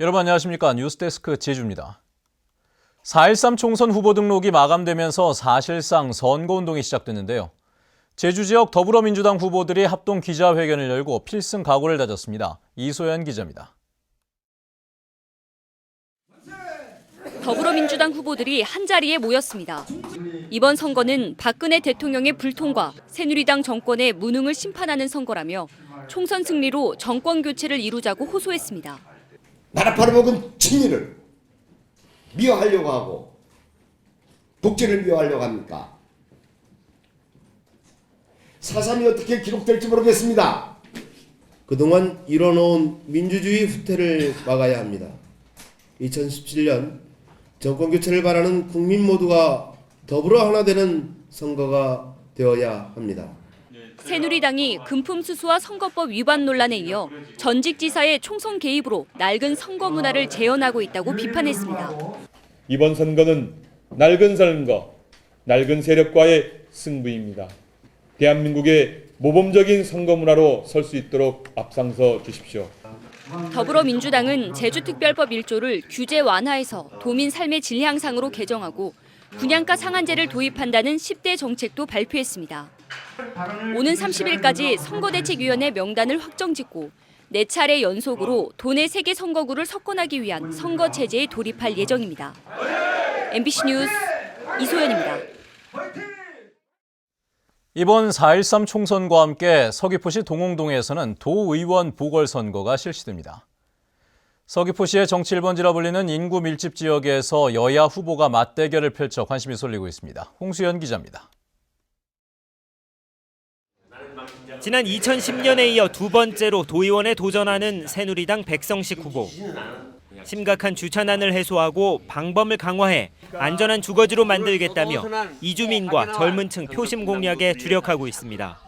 여러분 안녕하십니까. 뉴스데스크 제주입니다. 4.13 총선 후보 등록이 마감되면서 사실상 선거운동이 시작됐는데요. 제주 지역 더불어민주당 후보들이 합동 기자회견을 열고 필승 각오를 다졌습니다. 이소연 기자입니다. 더불어민주당 후보들이 한자리에 모였습니다. 이번 선거는 박근혜 대통령의 불통과 새누리당 정권의 무능을 심판하는 선거라며 총선 승리로 정권 교체를 이루자고 호소했습니다. 나라 팔아먹은 친일을 미워하려고 하고 독재를 미워하려고 합니까? 4.3이 어떻게 기록될지 모르겠습니다. 그동안 이뤄놓은 민주주의 후퇴를 막아야 합니다. 2017년 정권교체를 바라는 국민 모두가 더불어 하나 되는 선거가 되어야 합니다. 새누리당이 금품수수와 선거법 위반 논란에 이어 전직지사의 총선 개입으로 낡은 선거 문화를 재현하고 있다고 비판했습니다. 이번 선거는 낡은 선거, 낡은 세력과의 승부입니다. 대한민국의 모범적인 선거 문화로 설 수 있도록 앞장서 주십시오. 더불어민주당은 제주특별법 1조를 규제 완화해서 도민 삶의 질 향상으로 개정하고 분양가 상한제를 도입한다는 10대 정책도 발표했습니다. 오는 30일까지 선거대책위원회 명단을 확정짓고 4차례 연속으로 도내 세개 선거구를 석권하기 위한 선거 체제에 돌입할 예정입니다. MBC 뉴스 이소연입니다. 이번 4.13 총선과 함께 서귀포시 동홍동에서는 도의원 보궐선거가 실시됩니다. 서귀포시의 정치 1번지라 불리는 인구 밀집 지역에서 여야 후보가 맞대결을 펼쳐 관심이 쏠리고 있습니다. 홍수연 기자입니다. 지난 2010년에 이어 두 번째로 도의원에 도전하는 새누리당 백성식 후보. 심각한 주차난을 해소하고 방범을 강화해 안전한 주거지로 만들겠다며 이주민과 젊은 층 표심 공략에 주력하고 있습니다.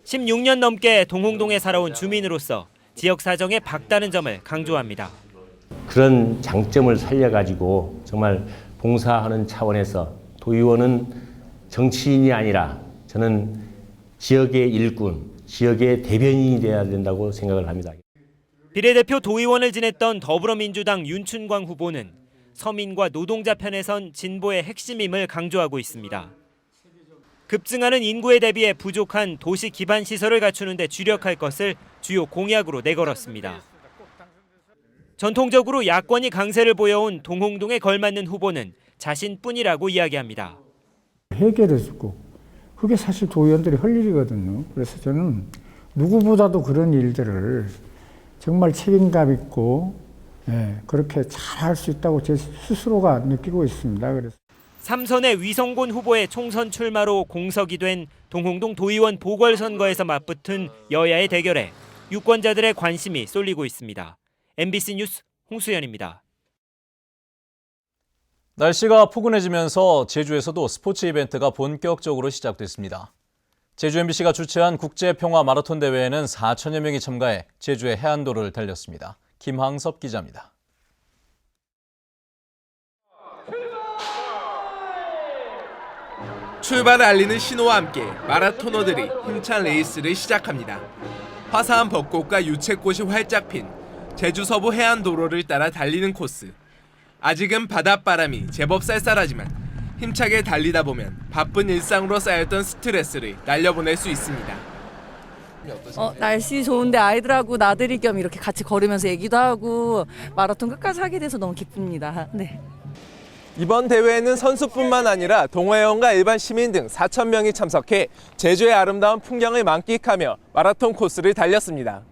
16년 넘게 동홍동에 살아온 주민으로서 지역 사정에 밝다는 점을 강조합니다. 그런 장점을 살려가지고 정말 봉사하는 차원에서 도의원은 정치인이 아니라 저는 지역의 일꾼, 지역의 대변인이 돼야 된다고 생각을 합니다. 비례대표 도의원을 지냈던 더불어민주당 윤춘광 후보는 서민과 노동자 편에 선 진보의 핵심임을 강조하고 있습니다. 급증하는 인구에 대비해 부족한 도시 기반 시설을 갖추는 데 주력할 것을 주요 공약으로 내걸었습니다. 전통적으로 야권이 강세를 보여온 동홍동에 걸맞는 후보는 자신뿐이라고 이야기합니다. 해결해주고 그게 사실 도의원들이 할 일이거든요. 그래서 저는 누구보다도 그런 일들을 정말 책임감 있고 그렇게 잘 할 수 있다고 제 스스로가 느끼고 있습니다. 그래서 3선의 위성곤 후보의 총선 출마로 공석이 된 동홍동 도의원 보궐선거에서 맞붙은 여야의 대결에 유권자들의 관심이 쏠리고 있습니다. MBC 뉴스 홍수연입니다. 날씨가 포근해지면서 제주에서도 스포츠 이벤트가 본격적으로 시작됐습니다. 제주 MBC가 주최한 국제평화 마라톤 대회에는 4천여 명이 참가해 제주의 해안도로를 달렸습니다. 김항섭 기자입니다. 출발을 알리는 신호와 함께 마라토너들이 힘찬 레이스를 시작합니다. 화사한 벚꽃과 유채꽃이 활짝 핀 제주 서부 해안도로를 따라 달리는 코스. 아직은 바닷바람이 제법 쌀쌀하지만 힘차게 달리다 보면 바쁜 일상으로 쌓였던 스트레스를 날려보낼 수 있습니다. 날씨 좋은데 아이들하고 나들이 겸 이렇게 같이 걸으면서 얘기도 하고 마라톤 끝까지 하게 돼서 너무 기쁩니다. 네. 이번 대회에는 선수뿐만 아니라 동호회원과 일반 시민 등 4천 명이 참석해 제주의 아름다운 풍경을 만끽하며 마라톤 코스를 달렸습니다.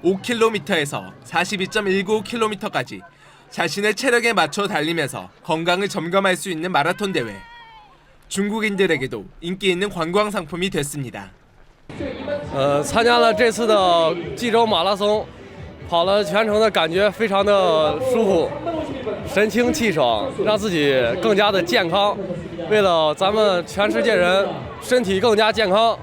5km에서 42.195km까지 자신의 체력에 맞춰 달리면서 건강을 점검할 수 있는 마라톤 대회. 중국인들에게도 인기 있는 관광 상품이 됐습니다. 参加了这次的济州马拉松，跑了全程的感觉非常的舒服，神清气爽，让自己更加的健康。为了咱们全世界人身体更加健康。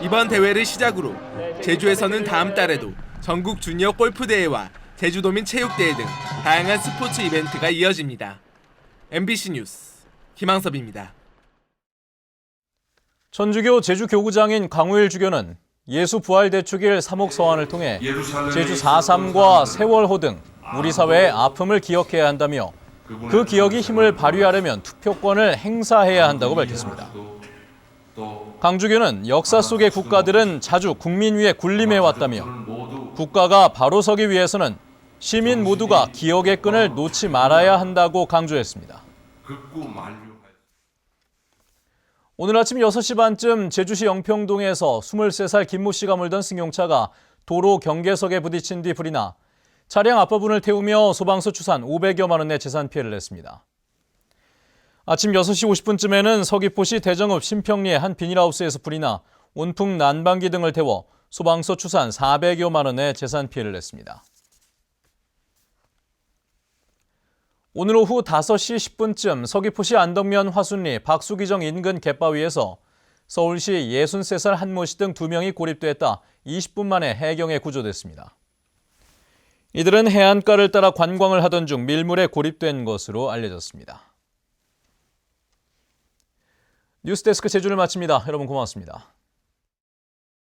이번 대회를 시작으로 제주에서는 다음 달에도 전국 주니어 골프 대회와 제주도민 체육대회 등 다양한 스포츠 이벤트가 이어집니다. MBC 뉴스 김항섭입니다. 천주교 제주교구장인 강우일 주교는 예수 부활 대축일 3억 서한을 통해 제주 4.3과 세월호 등 우리 사회의 아픔을 기억해야 한다며 그 기억이 힘을 발휘하려면 투표권을 행사해야 한다고 밝혔습니다. 강주교는 역사 속의 국가들은 자주 국민 위에 군림해왔다며 국가가 바로 서기 위해서는 시민 모두가 기억의 끈을 놓지 말아야 한다고 강조했습니다. 오늘 아침 6시 반쯤 제주시 영평동에서 23살 김모 씨가 몰던 승용차가 도로 경계석에 부딪힌 뒤 불이 나 차량 앞부분을 태우며 소방서 추산 500여만 원의 재산 피해를 냈습니다. 아침 6시 50분쯤에는 서귀포시 대정읍 신평리의 한 비닐하우스에서 불이 나 온풍 난방기 등을 태워 소방서 추산 400여만 원의 재산 피해를 냈습니다. 오늘 오후 5시 10분쯤 서귀포시 안덕면 화순리 박수기정 인근 갯바위에서 서울시 63살 한모 씨 등 2명이 고립됐다 20분 만에 해경에 구조됐습니다. 이들은 해안가를 따라 관광을 하던 중 밀물에 고립된 것으로 알려졌습니다. 뉴스데스크 제주를 마칩니다. 여러분 고맙습니다.